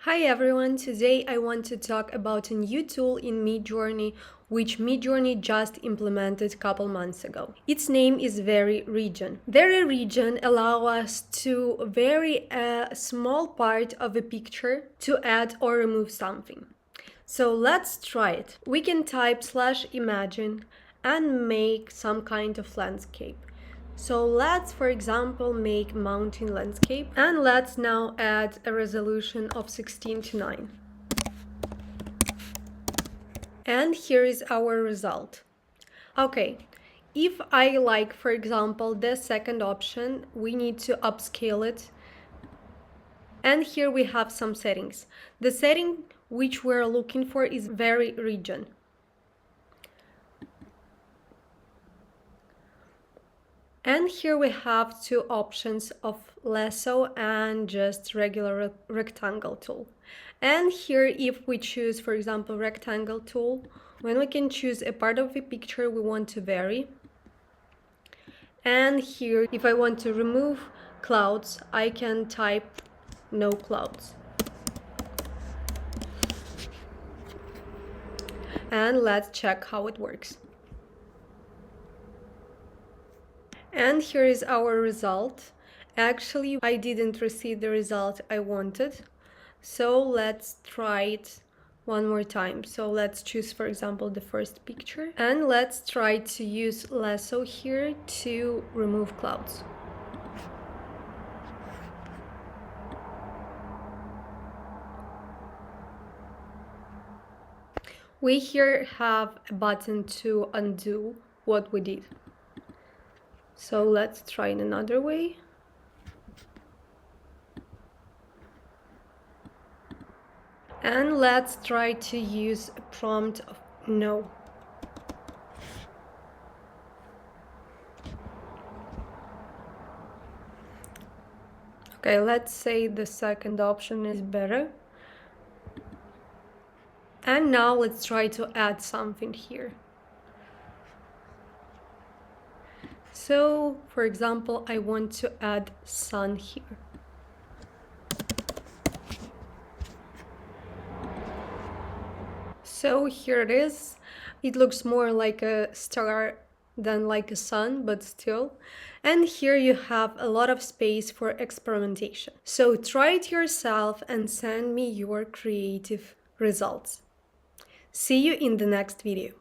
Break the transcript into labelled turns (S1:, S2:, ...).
S1: Hi everyone, today I want to talk about a new tool in MidJourney which MidJourney just implemented a couple months ago. Its name is Vary Region. Vary Region allows us to vary a small part of a picture to add or remove something. So let's try it. We can type /imagine and make some kind of landscape. So let's, for example, make mountain landscape, and let's now add a resolution of 16:9. And here is our result. Okay, if I like, for example, the second option, we need to upscale it. And here we have some settings. The setting which we're looking for is Vary Region. And here we have two options of lasso and just regular rectangle tool. And here if we choose, for example, rectangle tool, when we can choose a part of the picture we want to vary. And here if I want to remove clouds, I can type no clouds. And let's check how it works. And here is our result. Actually, I didn't receive the result I wanted. So let's try it one more time. So let's choose, for example, the first picture. And let's try to use lasso here to remove clouds. We here have a button to undo what we did. So let's try in another way. And let's try to use a prompt of no. Okay, let's say the second option is better. And now let's try to add something here. So, for example, I want to add sun here. So here it is. It looks more like a star than like a sun, but still. And here you have a lot of space for experimentation. So try it yourself and send me your creative results. See you in the next video.